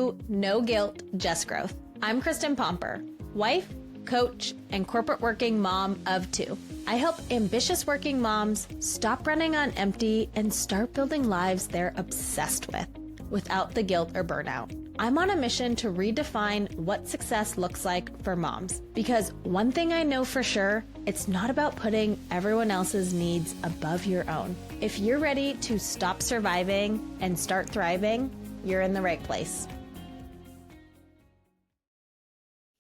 to No Guilt, Just Growth. I'm Kristen Pomper, wife, coach, and corporate working mom of two. I help ambitious working moms stop running on empty and start building lives they're obsessed with, without the guilt or burnout. I'm on a mission to redefine what success looks like for moms. Because one thing I know for sure, it's not about putting everyone else's needs above your own. If you're ready to stop surviving and start thriving, you're in the right place.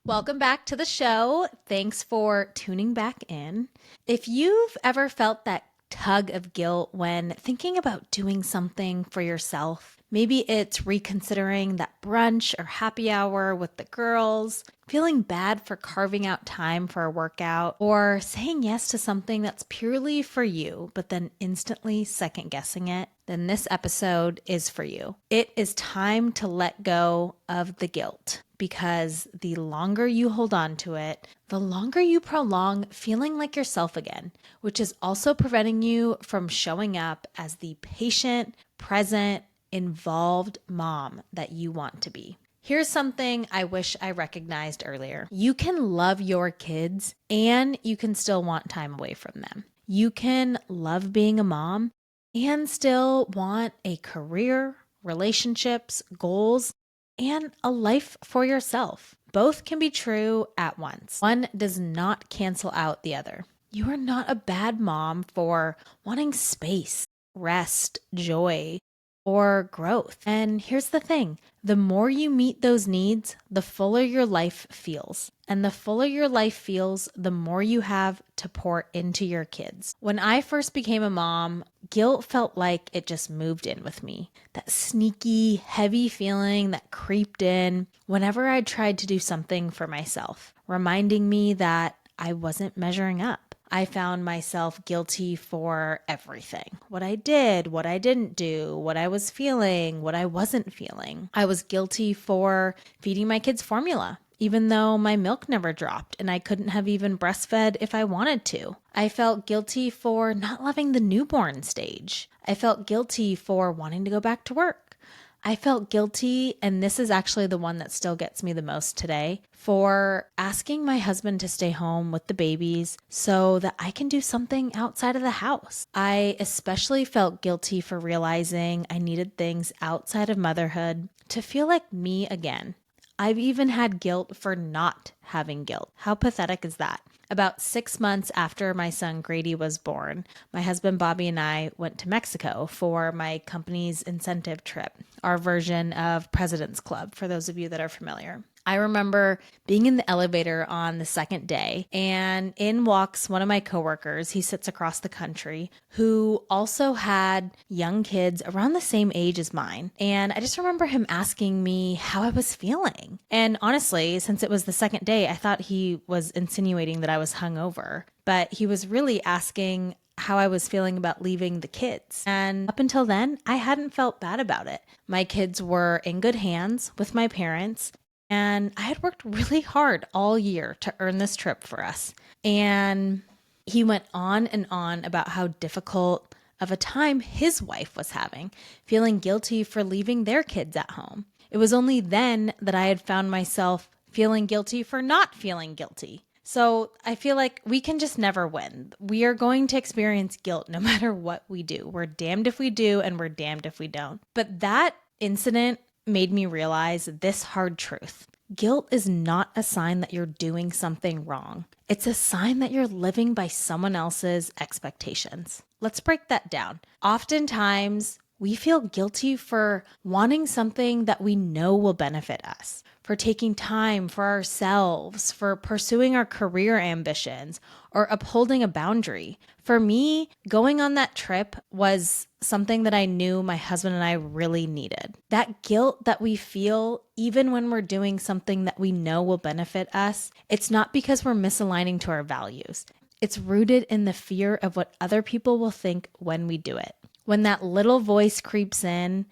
Welcome back to the show. Thanks for tuning back in. If you've ever felt that tug of guilt when thinking about doing something for yourself, maybe it's reconsidering that brunch or happy hour with the girls, feeling bad for carving out time for a workout, or saying yes to something that's purely for you, but then instantly second guessing it, then this episode is for you. It is time to let go of the guilt, because the longer you hold on to it, the longer you prolong feeling like yourself again, which is also preventing you from showing up as the patient, present, involved mom that you want to be. Here's something I wish I recognized earlier. You can love your kids and you can still want time away from them. You can love being a mom and still want a career, relationships, goals, and a life for yourself. Both can be true at once. One does not cancel out the other. You are not a bad mom for wanting space, rest, joy, or growth. And here's the thing, the more you meet those needs, the fuller your life feels. And the fuller your life feels, the more you have to pour into your kids. When I first became a mom, guilt felt like it just moved in with me. That sneaky, heavy feeling that creeped in whenever I tried to do something for myself, reminding me that I wasn't measuring up. I found myself guilty for everything. What I did, what I didn't do, what I was feeling, what I wasn't feeling. I was guilty for feeding my kids formula, even though my milk never dropped and I couldn't have even breastfed if I wanted to. I felt guilty for not loving the newborn stage. I felt guilty for wanting to go back to work. I felt guilty, and this is actually the one that still gets me the most today, for asking my husband to stay home with the babies so that I can do something outside of the house. I especially felt guilty for realizing I needed things outside of motherhood to feel like me again. I've even had guilt for not having guilt. How pathetic is that? About 6 months after my son Grady was born, my husband Bobby and I went to Mexico for my company's incentive trip, our version of President's Club, for those of you that are familiar. I remember being in the elevator on the second day, and in walks one of my coworkers. He sits across the country, who also had young kids around the same age as mine. And I just remember him asking me how I was feeling. And honestly, since it was the second day, I thought he was insinuating that I was hungover, but he was really asking how I was feeling about leaving the kids. And up until then, I hadn't felt bad about it. My kids were in good hands with my parents. And I had worked really hard all year to earn this trip for us. And he went on and on about how difficult of a time his wife was having, feeling guilty for leaving their kids at home. It was only then that I had found myself feeling guilty for not feeling guilty. So I feel like we can just never win. We are going to experience guilt no matter what we do. We're damned if we do, and we're damned if we don't. But that incident made me realize this hard truth. Guilt is not a sign that you're doing something wrong. It's a sign that you're living by someone else's expectations. Let's break that down. Oftentimes, we feel guilty for wanting something that we know will benefit us, for taking time for ourselves, for pursuing our career ambitions, or upholding a boundary. For me, going on that trip was something that I knew my husband and I really needed. That guilt that we feel even when we're doing something that we know will benefit us, it's not because we're misaligning to our values. It's rooted in the fear of what other people will think when we do it. When that little voice creeps in,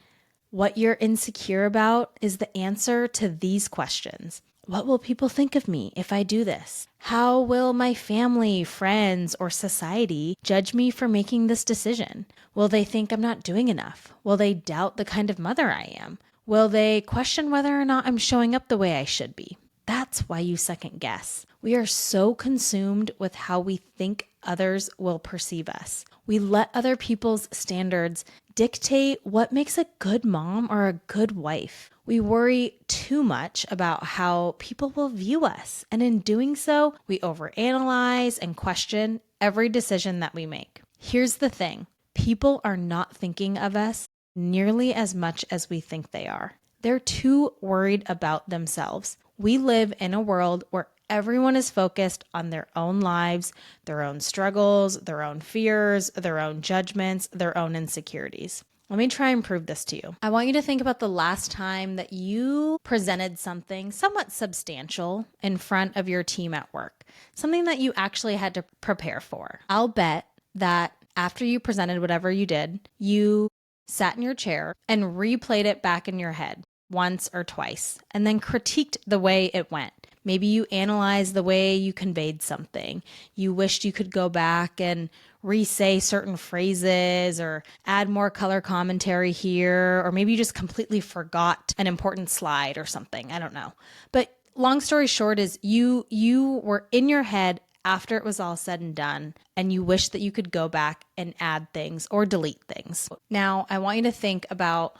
what you're insecure about is the answer to these questions. What will people think of me if I do this? How will my family, friends, or society judge me for making this decision? Will they think I'm not doing enough? Will they doubt the kind of mother I am? Will they question whether or not I'm showing up the way I should be? That's why you second guess. We are so consumed with how we think others will perceive us. We let other people's standards dictate what makes a good mom or a good wife. We worry too much about how people will view us. And in doing so, we overanalyze and question every decision that we make. Here's the thing. People are not thinking of us nearly as much as we think they are. They're too worried about themselves. We live in a world where everyone is focused on their own lives, their own struggles, their own fears, their own judgments, their own insecurities. Let me try and prove this to you. I want you to think about the last time that you presented something somewhat substantial in front of your team at work, something that you actually had to prepare for. I'll bet that after you presented whatever you did, you sat in your chair and replayed it back in your head once or twice, and then critiqued the way it went. Maybe you analyzed the way you conveyed something. You wished you could go back and re-say certain phrases or add more color commentary here, or maybe you just completely forgot an important slide or something. I don't know. But long story short is you were in your head after it was all said and done, and you wish that you could go back and add things or delete things. Now, I want you to think about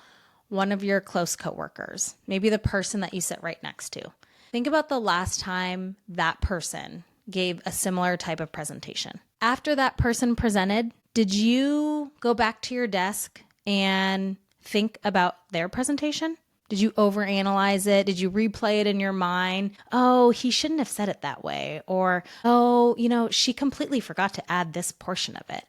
one of your close coworkers, maybe the person that you sit right next to. Think about the last time that person gave a similar type of presentation. After that person presented, did you go back to your desk and think about their presentation? Did you overanalyze it? Did you replay it in your mind? Oh, he shouldn't have said it that way. Or, oh, she completely forgot to add this portion of it.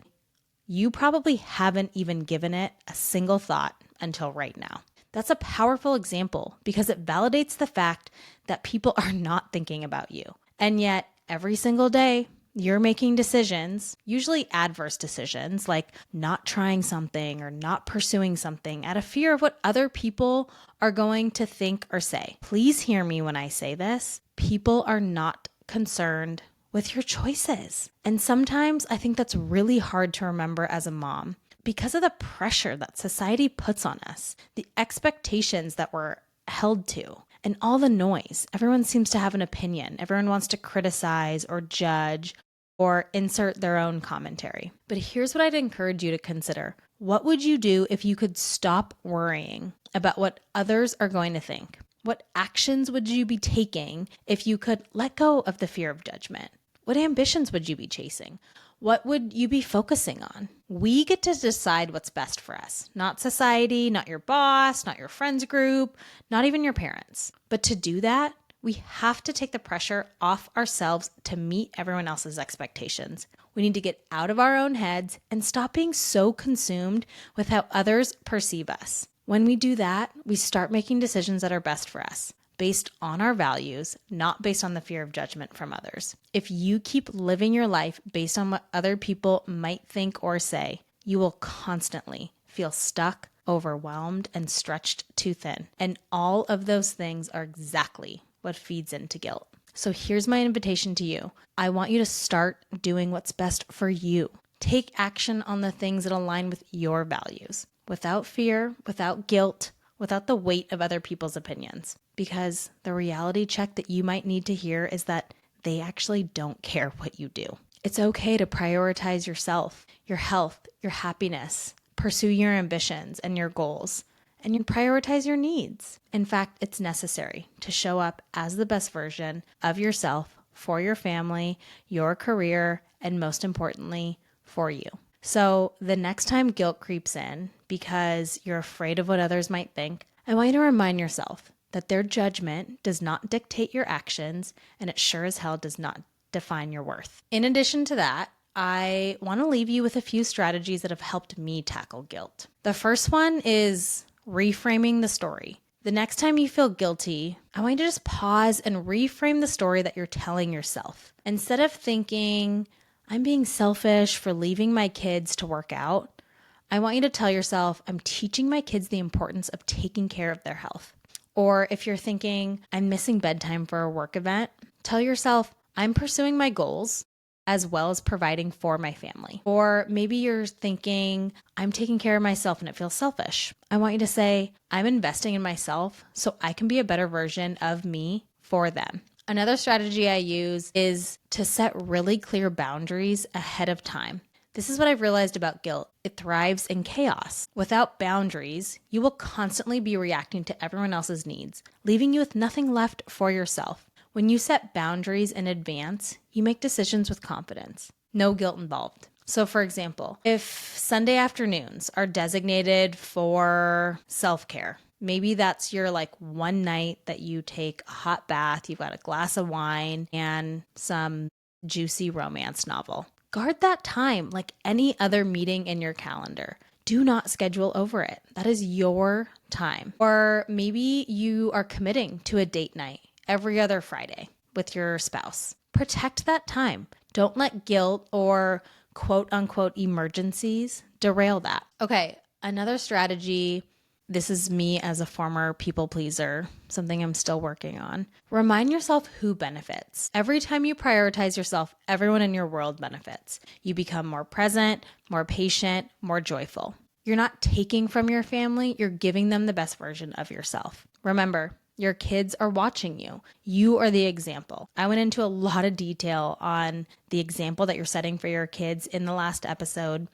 You probably haven't even given it a single thought until right now. That's a powerful example because it validates the fact that people are not thinking about you. And yet, every single day, you're making decisions, usually adverse decisions, like not trying something or not pursuing something out of fear of what other people are going to think or say. Please hear me when I say this. People are not concerned with your choices. And sometimes I think that's really hard to remember as a mom because of the pressure that society puts on us, the expectations that we're held to, and all the noise. Everyone seems to have an opinion. Everyone wants to criticize or judge or insert their own commentary. But here's what I'd encourage you to consider. What would you do if you could stop worrying about what others are going to think? What actions would you be taking if you could let go of the fear of judgment? What ambitions would you be chasing? What would you be focusing on? We get to decide what's best for us, not society, not your boss, not your friends group, not even your parents. But to do that, we have to take the pressure off ourselves to meet everyone else's expectations. We need to get out of our own heads and stop being so consumed with how others perceive us. When we do that, we start making decisions that are best for us, based on our values, not based on the fear of judgment from others. If you keep living your life based on what other people might think or say, you will constantly feel stuck, overwhelmed, and stretched too thin. And all of those things are exactly what feeds into guilt. So here's my invitation to you. I want you to start doing what's best for you. Take action on the things that align with your values, without fear, without guilt, without the weight of other people's opinions. Because the reality check that you might need to hear is that they actually don't care what you do. It's okay to prioritize yourself, your health, your happiness, pursue your ambitions and your goals, and you prioritize your needs. In fact, it's necessary to show up as the best version of yourself for your family, your career, and most importantly, for you. So the next time guilt creeps in because you're afraid of what others might think, I want you to remind yourself that their judgment does not dictate your actions, and it sure as hell does not define your worth. In addition to that, I want to leave you with a few strategies that have helped me tackle guilt. The first one is reframing the story. The next time you feel guilty, I want you to just pause and reframe the story that you're telling yourself. Instead of thinking, I'm being selfish for leaving my kids to work out, I want you to tell yourself, I'm teaching my kids the importance of taking care of their health. Or if you're thinking, I'm missing bedtime for a work event, tell yourself, I'm pursuing my goals as well as providing for my family. Or maybe you're thinking, I'm taking care of myself and it feels selfish. I want you to say, I'm investing in myself so I can be a better version of me for them. Another strategy I use is to set really clear boundaries ahead of time. This is what I've realized about guilt. It thrives in chaos. Without boundaries, you will constantly be reacting to everyone else's needs, leaving you with nothing left for yourself. When you set boundaries in advance, you make decisions with confidence. No guilt involved. So for example, if Sunday afternoons are designated for self-care, maybe that's your one night that you take a hot bath, you've got a glass of wine and some juicy romance novel. Guard that time like any other meeting in your calendar. Do not schedule over it. That is your time. Or maybe you are committing to a date night every other Friday with your spouse. Protect that time. Don't let guilt or quote unquote emergencies derail that. Okay, another strategy. This is me as a former people pleaser, something I'm still working on. Remind yourself who benefits. Every time you prioritize yourself, everyone in your world benefits. You become more present, more patient, more joyful. You're not taking from your family, you're giving them the best version of yourself. Remember, your kids are watching you. You are the example. I went into a lot of detail on the example that you're setting for your kids in the last episode,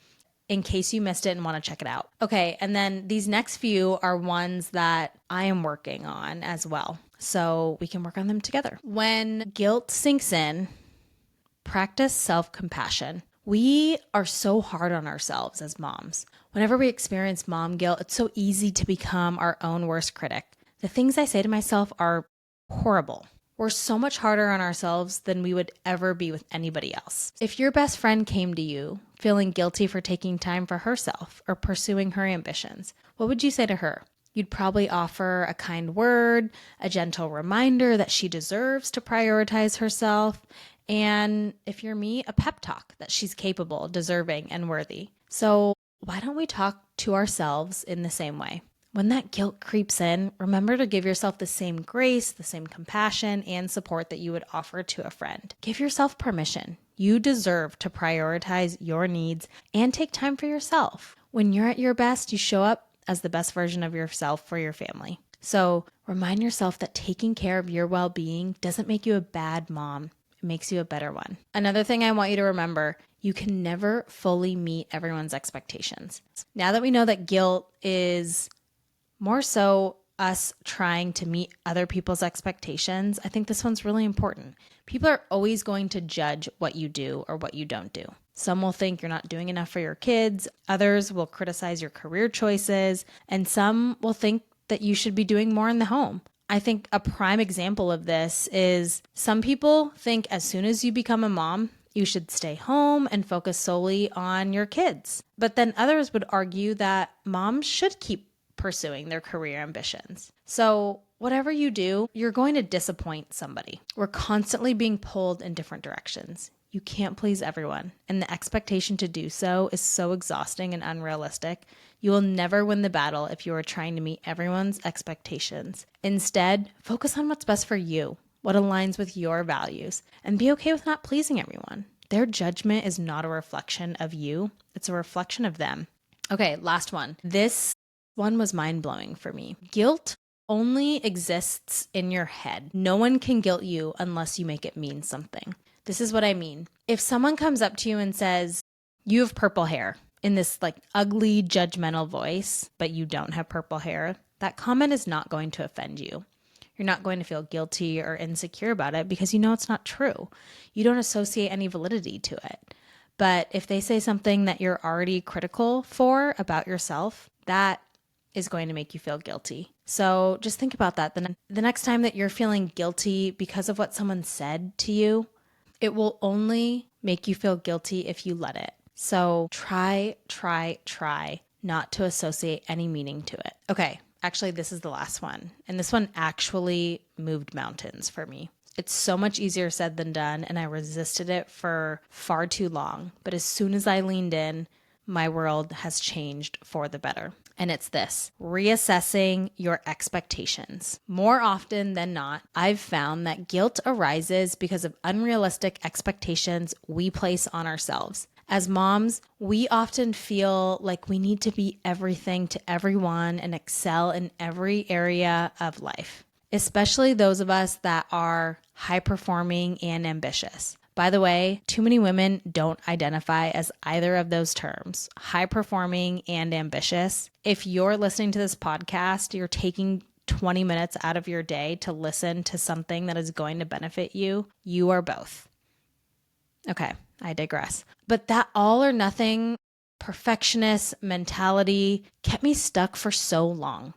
in case you missed it and want to check it out. Okay, and then these next few are ones that I am working on as well, so we can work on them together. When guilt sinks in, practice self-compassion. We are so hard on ourselves as moms. Whenever we experience mom guilt, it's so easy to become our own worst critic. The things I say to myself are horrible. We're so much harder on ourselves than we would ever be with anybody else. If your best friend came to you feeling guilty for taking time for herself or pursuing her ambitions, what would you say to her? You'd probably offer a kind word, a gentle reminder that she deserves to prioritize herself, and if you're me, a pep talk that she's capable, deserving, and worthy. So why don't we talk to ourselves in the same way? When that guilt creeps in, remember to give yourself the same grace, the same compassion, and support that you would offer to a friend. Give yourself permission. You deserve to prioritize your needs and take time for yourself. When you're at your best, you show up as the best version of yourself for your family. So remind yourself that taking care of your well-being doesn't make you a bad mom. It makes you a better one. Another thing I want you to remember, you can never fully meet everyone's expectations. Now that we know that guilt is more so us trying to meet other people's expectations, I think this one's really important. People are always going to judge what you do or what you don't do. Some will think you're not doing enough for your kids, others will criticize your career choices, and some will think that you should be doing more in the home. I think a prime example of this is some people think as soon as you become a mom, you should stay home and focus solely on your kids. But then others would argue that moms should keep pursuing their career ambitions. So whatever you do, you're going to disappoint somebody. We're constantly being pulled in different directions. You can't please everyone, and the expectation to do so is so exhausting and unrealistic. You will never win the battle if you are trying to meet everyone's expectations. Instead, focus on what's best for you, what aligns with your values, and be okay with not pleasing everyone. Their judgment is not a reflection of you, it's a reflection of them. Okay, last one. This one was mind-blowing for me. Guilt only exists in your head. No one can guilt you unless you make it mean something. This is what I mean. If someone comes up to you and says, you have purple hair, in this ugly, judgmental voice, but you don't have purple hair, that comment is not going to offend you. You're not going to feel guilty or insecure about it because you know it's not true. You don't associate any validity to it. But if they say something that you're already critical for about yourself, that is going to make you feel guilty. So just think about that. The next time that you're feeling guilty because of what someone said to you, it will only make you feel guilty if you let it. So try not to associate any meaning to it. Okay, actually, this is the last one. And this one actually moved mountains for me. It's so much easier said than done, and I resisted it for far too long. But as soon as I leaned in, my world has changed for the better. And it's this: reassessing your expectations. More often than not, I've found that guilt arises because of unrealistic expectations we place on ourselves. As moms, we often feel like we need to be everything to everyone and excel in every area of life, especially those of us that are high performing and ambitious. By the way, too many women don't identify as either of those terms, high performing and ambitious. If you're listening to this podcast, you're taking 20 minutes out of your day to listen to something that is going to benefit you. You are both. Okay, I digress. But that all or nothing perfectionist mentality kept me stuck for so long.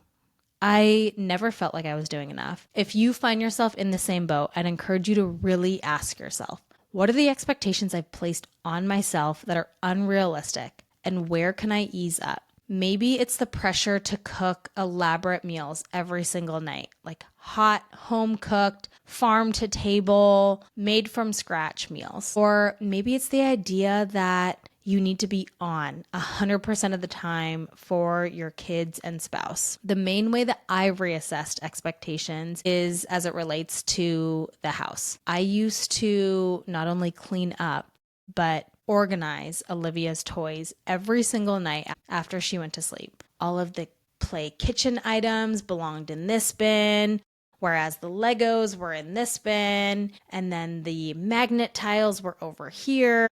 I never felt like I was doing enough. If you find yourself in the same boat, I'd encourage you to really ask yourself, what are the expectations I've placed on myself that are unrealistic, and where can I ease up? Maybe it's the pressure to cook elaborate meals every single night, like hot, home cooked, farm to table, made from scratch meals. Or maybe it's the idea that you need to be on 100% of the time for your kids and spouse. The main way that I've reassessed expectations is as it relates to the house. I used to not only clean up, but organize Olivia's toys every single night after she went to sleep. All of the play kitchen items belonged in this bin, whereas the Legos were in this bin, and then the magnet tiles were over here.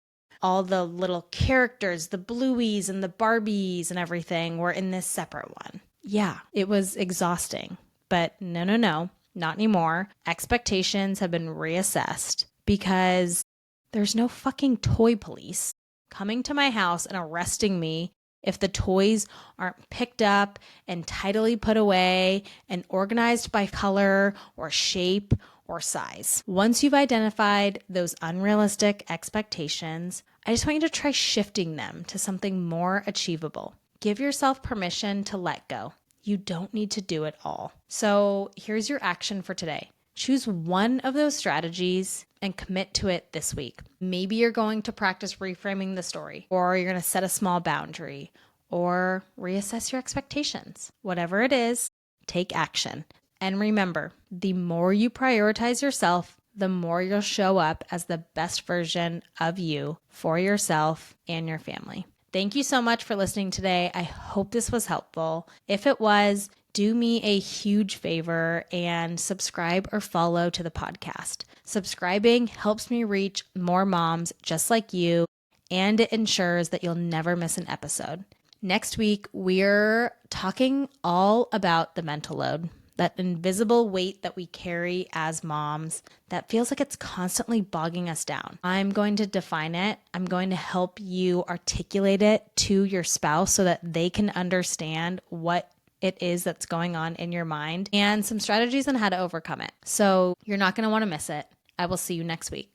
All the little characters, the Blueies and the Barbies and everything were in this separate one. Yeah, it was exhausting, but no, not anymore. Expectations have been reassessed because there's no fucking toy police coming to my house and arresting me if the toys aren't picked up and tidily put away and organized by color or shape or size. Once you've identified those unrealistic expectations, I just want you to try shifting them to something more achievable. Give yourself permission to let go. You don't need to do it all. So here's your action for today. Choose one of those strategies and commit to it this week. Maybe you're going to practice reframing the story, or you're going to set a small boundary, or reassess your expectations. Whatever it is, take action. And remember, the more you prioritize yourself, the more you'll show up as the best version of you for yourself and your family. Thank you so much for listening today. I hope this was helpful. If it was, do me a huge favor and subscribe or follow to the podcast. Subscribing helps me reach more moms just like you, and it ensures that you'll never miss an episode. Next week, we're talking all about the mental load, that invisible weight that we carry as moms that feels like it's constantly bogging us down. I'm going to define it. I'm going to help you articulate it to your spouse so that they can understand what it is that's going on in your mind and some strategies on how to overcome it. So you're not going to want to miss it. I will see you next week.